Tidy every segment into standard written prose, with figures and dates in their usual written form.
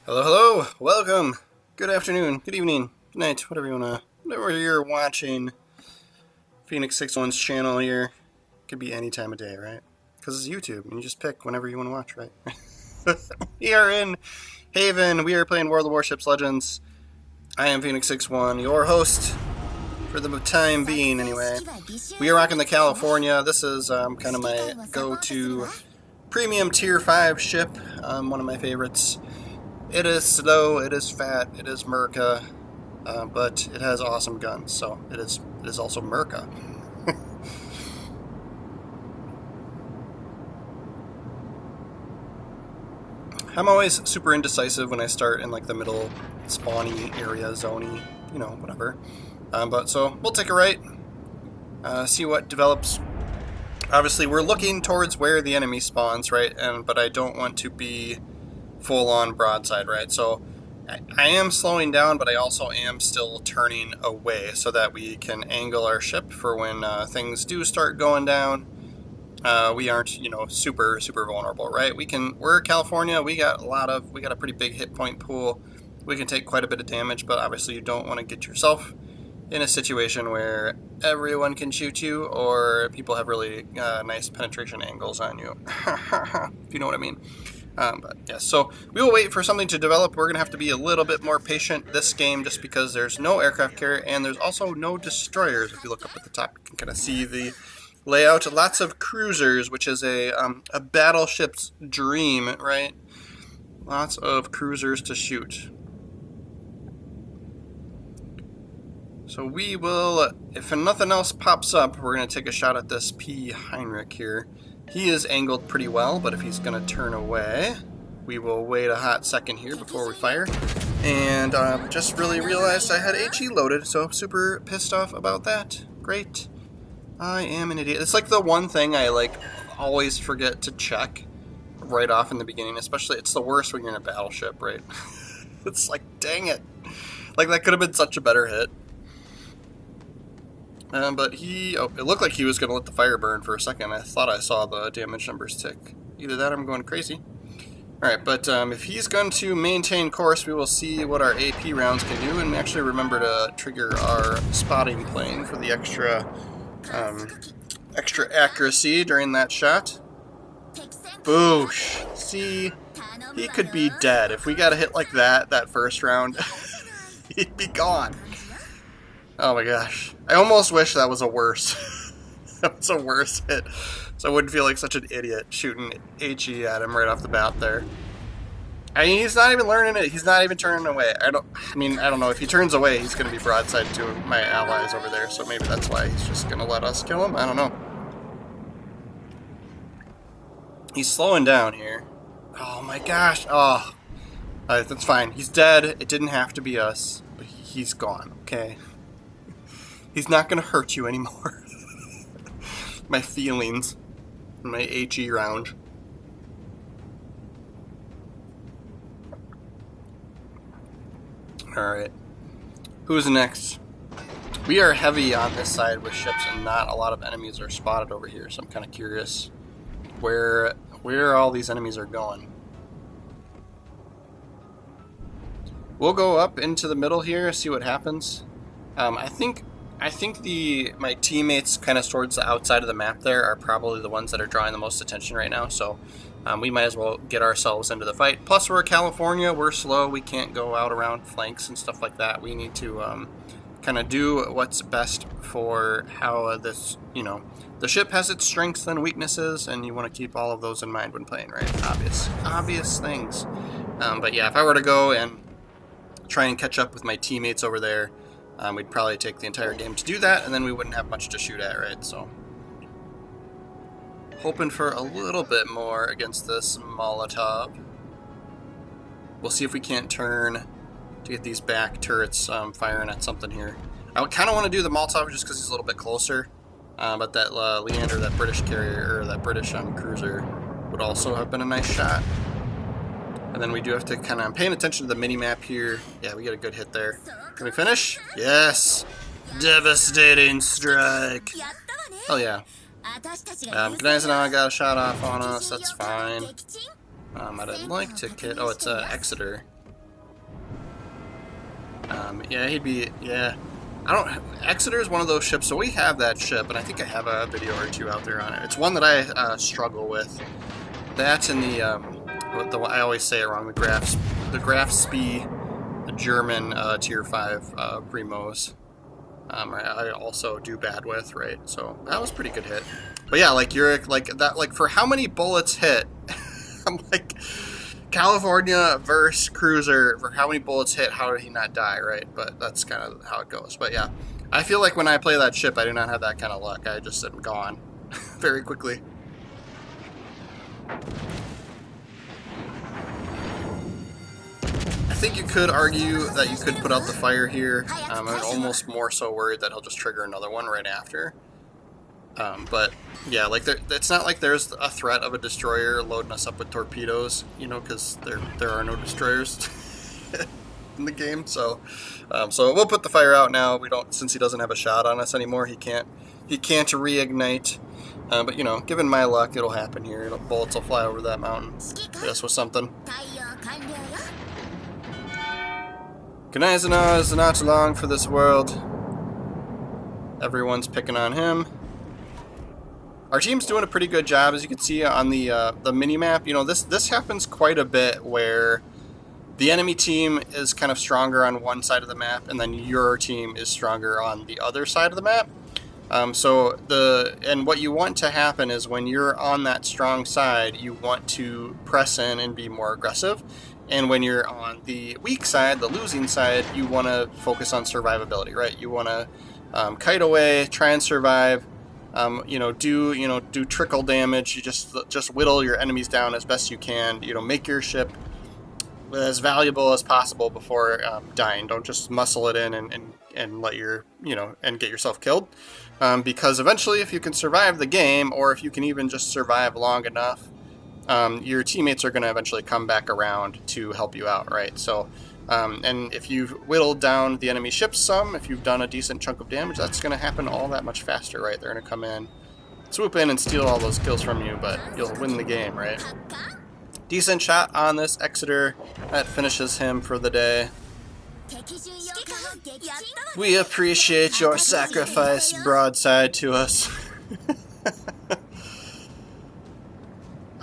Hello, hello, welcome. Good afternoon, good evening, good night, whatever you're watching. Phoenix 61's channel here. Could be any time of day, right? Because it's YouTube, and you just pick whenever you want to watch, right? We are in Haven. We are playing World of Warships Legends. I am Phoenix 61, your host for the time being, anyway. We are rocking the California. This is kind of my go-to premium tier 5 ship. One of my favorites. It is slow, it is fat, it is Merca, but it has awesome guns, so it is also Merca. I'm always super indecisive when I start in like the middle spawny area, zoney, whatever. So we'll take a right, see what develops. Obviously, we're looking towards where the enemy spawns, right? But I don't want to be full-on broadside, right? So I am slowing down, but I also am still turning away so that we can angle our ship for when things do start going down. We aren't, super vulnerable, right? We're California. We got a pretty big hit point pool. We can take quite a bit of damage, but obviously you don't want to get yourself in a situation where everyone can shoot you or people have really nice penetration angles on you. If you know what I mean. But yes, so we will wait for something to develop. We're going to have to be a little bit more patient this game just because there's no aircraft carrier and there's also no destroyers. If you look up at the top, you can kind of see the layout. Lots of cruisers, which is a battleship's dream, right? Lots of cruisers to shoot. So we will, if nothing else pops up, we're going to take a shot at this P. Heinrich here. He is angled pretty well, but if he's going to turn away, we will wait a hot second here before we fire. And just really realized I had HE loaded, so super pissed off about that. Great. I am an idiot. It's like the one thing I always forget to check right off in the beginning, especially it's the worst when you're in a battleship, right? It's like, dang it. Like that could have been such a better hit. But it looked like he was going to let the fire burn for a second. I thought I saw the damage numbers tick. Either that or I'm going crazy. Alright, but if he's going to maintain course, we will see what our AP rounds can do, and actually remember to trigger our spotting plane for the extra accuracy during that shot. Boosh! See, he could be dead. If we got a hit like that first round, he'd be gone. Oh my gosh. I almost wish that was a worse that was a worse hit. So I wouldn't feel like such an idiot shooting HE at him right off the bat there. I mean, he's not even learning it. He's not even turning away. I don't know. If he turns away, he's going to be broadside to my allies over there. So maybe that's why he's just going to let us kill him. I don't know. He's slowing down here. Oh my gosh. Oh. That's fine. He's dead. It didn't have to be us. But he's gone. Okay. He's not going to hurt you anymore. My feelings. My HE round. Alright. Who's next? We are heavy on this side with ships and not a lot of enemies are spotted over here. So I'm kind of curious where all these enemies are going. We'll go up into the middle here, see what happens. I think my teammates kind of towards the outside of the map there are probably the ones that are drawing the most attention right now, so we might as well get ourselves into the fight. Plus, we're California, we're slow, we can't go out around flanks and stuff like that. We need to kind of do what's best for how this, the ship has its strengths and weaknesses, and you want to keep all of those in mind when playing, right? Obvious things. But yeah, if I were to go and try and catch up with my teammates over there, we'd probably take the entire game to do that, and then we wouldn't have much to shoot at, right? So, hoping for a little bit more against this Molotov. We'll see if we can't turn to get these back turrets firing at something here. I would kind of want to do the Molotov just because he's a little bit closer, but that Leander, that British carrier, or that British cruiser, would also have been a nice shot. And then we do have to kind of, I'm paying attention to the mini-map here. Yeah, we get a good hit there. Can we finish? Yes! Devastating strike! Oh yeah. Gnizen got a shot off on us, that's fine. I didn't like ticket. Oh, it's Exeter. Yeah, he'd be, yeah. I don't, Exeter is one of those ships, so we have that ship, and I think I have a video or two out there on it. It's one that I struggle with. That's in I always say it wrong, the Grafspee, the German Tier 5 Primos. I also do bad with, right? So that was a pretty good hit. But yeah, like you're like that, like for how many bullets hit, I'm like, California versus Cruiser, for how many bullets hit, how did he not die, right? But that's kind of how it goes. But yeah, I feel like when I play that ship, I do not have that kind of luck. I just am gone very quickly. I think you could argue that you could put out the fire here. I'm almost more so worried that he'll just trigger another one right after. But yeah, like it's not like there's a threat of a destroyer loading us up with torpedoes, you know, because there are no destroyers in the game. So we'll put the fire out now. We don't, since he doesn't have a shot on us anymore. He can't reignite. But you know, given my luck, it'll happen here. Bullets will fly over that mountain. This was something. Kanazana is not long for this world. Everyone's picking on him. Our team's doing a pretty good job, as you can see on the mini-map. You know, this happens quite a bit, where the enemy team is kind of stronger on one side of the map, and then your team is stronger on the other side of the map. And what you want to happen is when you're on that strong side, you want to press in and be more aggressive. And when you're on the weak side, the losing side, you want to focus on survivability, right? You want to kite away, try and survive. Do trickle damage. You just whittle your enemies down as best you can. You know, make your ship as valuable as possible before dying. Don't just muscle it in and let and get yourself killed. Because eventually, if you can survive the game, or if you can even just survive long enough, your teammates are going to eventually come back around to help you out, right? So, and if you've whittled down the enemy ships some, if you've done a decent chunk of damage, that's going to happen all that much faster, right? They're going to come in, swoop in, and steal all those kills from you, but you'll win the game, right? Decent shot on this Exeter. That finishes him for the day. We appreciate your sacrifice, broadside to us.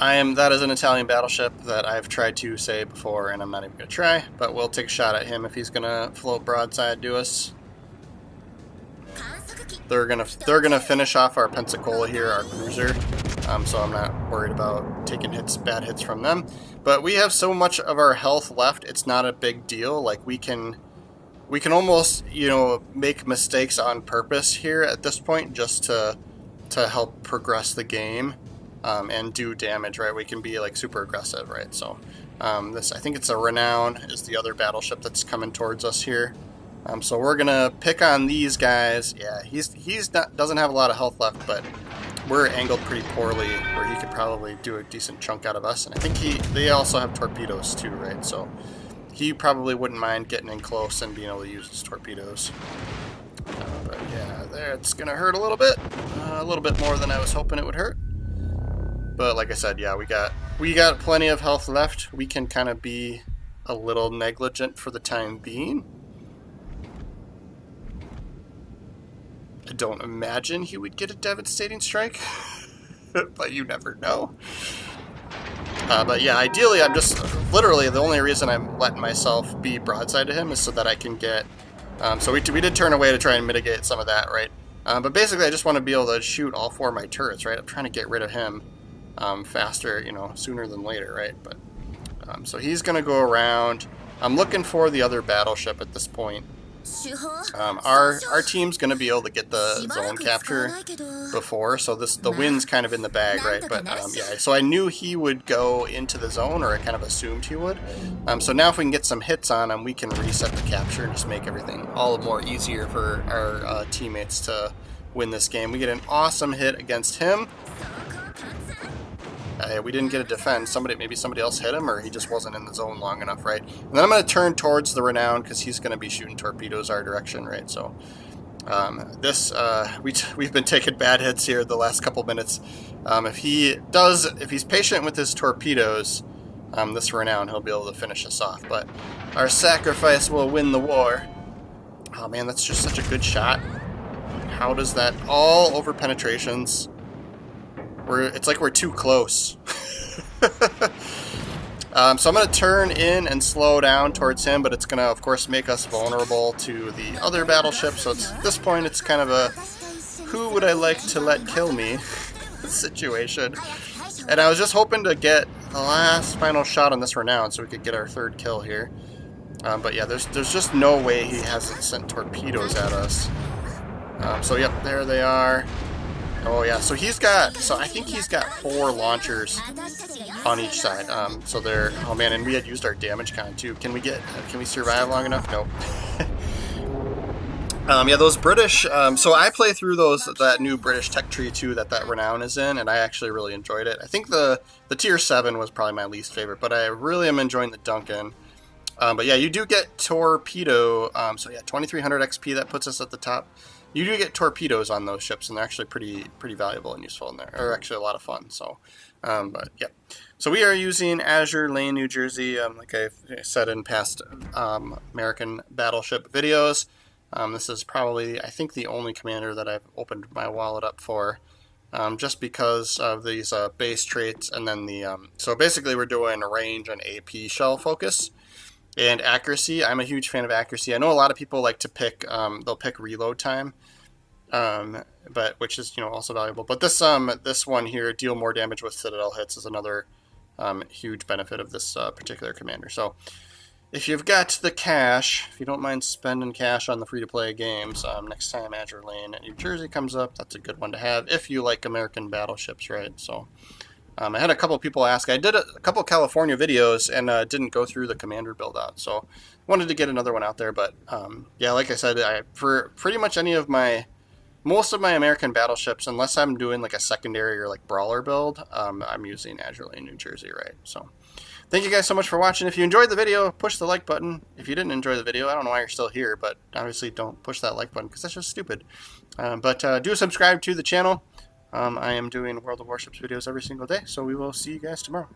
That is an Italian battleship that I've tried to say before, and I'm not even going to try, but we'll take a shot at him if he's going to float broadside to us. They're gonna finish off our Pensacola here, our cruiser, so I'm not worried about taking bad hits from them. But we have so much of our health left, it's not a big deal. Like we can almost, make mistakes on purpose here at this point, just to help progress the game. And do damage, right? We can be like super aggressive, right? So I think it's a Renown is the other battleship that's coming towards us here. So we're gonna pick on these guys. Yeah, doesn't have a lot of health left, but we're angled pretty poorly where he could probably do a decent chunk out of us. And I think they also have torpedoes too, right? So he probably wouldn't mind getting in close and being able to use his torpedoes. But yeah, it's gonna hurt a little bit more than I was hoping it would hurt. But like I said, yeah, we got plenty of health left. We can kind of be a little negligent for the time being. I don't imagine he would get a devastating strike, but you never know. But yeah, ideally, I'm just literally the only reason I'm letting myself be broadside to him is so that I can get. So we did turn away to try and mitigate some of that, right? But basically, I just want to be able to shoot all 4 of my turrets, right? I'm trying to get rid of him. Faster, sooner than later, right? But so he's gonna go around. I'm looking for the other battleship at this point. Our team's gonna be able to get the zone capture before, so the win's kind of in the bag, right? But yeah, so I knew he would go into the zone, or I kind of assumed he would. So now if we can get some hits on him, we can reset the capture and just make everything all the more easier for our teammates to win this game. We get an awesome hit against him. We didn't get a defense. Maybe somebody else hit him, or he just wasn't in the zone long enough, right? And then I'm going to turn towards the Renown because he's going to be shooting torpedoes our direction, right? So we've been taking bad hits here the last couple minutes. If he's patient with his torpedoes, this Renown, he'll be able to finish us off. But our sacrifice will win the war. Oh man, that's just such a good shot. How does that all over penetrations? It's like we're too close. So I'm going to turn in and slow down towards him, but it's going to, of course, make us vulnerable to the other battleship. So at this point, it's kind of a who would I like to let kill me situation. And I was just hoping to get the last final shot on this renown so we could get our third kill here. But yeah, there's just no way he hasn't sent torpedoes at us. So yep, there they are. Oh yeah, so I think he's got 4 launchers on each side. So they're, oh man, and we had used our damage con too. Can we survive long enough? Nope. Yeah, those British, so I play through that new British tech tree too that Renown is in, and I actually really enjoyed it. I think the tier 7 was probably my least favorite, but I really am enjoying the Duncan. But yeah, you do get torpedo, so yeah, 2300 XP, that puts us at the top. You do get torpedoes on those ships, and they're actually pretty valuable and useful, and they're actually a lot of fun. So, but yeah, so we are using Azure Lane, New Jersey, like I've said in past American Battleship videos. This is probably, I think, the only commander that I've opened my wallet up for, just because of these base traits, and then so basically we're doing range and AP shell focus. And accuracy, I'm a huge fan of accuracy. I know a lot of people like to pick, they'll pick reload time, but which is also valuable. But this one here, deal more damage with Citadel hits, is another huge benefit of this particular commander. So if you've got the cash, if you don't mind spending cash on the free-to-play games, next time Azure Lane at New Jersey comes up, that's a good one to have if you like American battleships, right? So. I had a couple people ask. I did a couple California videos and didn't go through the commander build out, so wanted to get another one out there. But yeah, like I said, for pretty much most of my American battleships, unless I'm doing like a secondary or like brawler build, I'm using Azure Lane, New Jersey, right? So thank you guys so much for watching. If you enjoyed the video, push the like button. If you didn't enjoy the video, I don't know why you're still here, but obviously don't push that like button because that's just stupid. But do subscribe to the channel. I am doing World of Warships videos every single day, so we will see you guys tomorrow.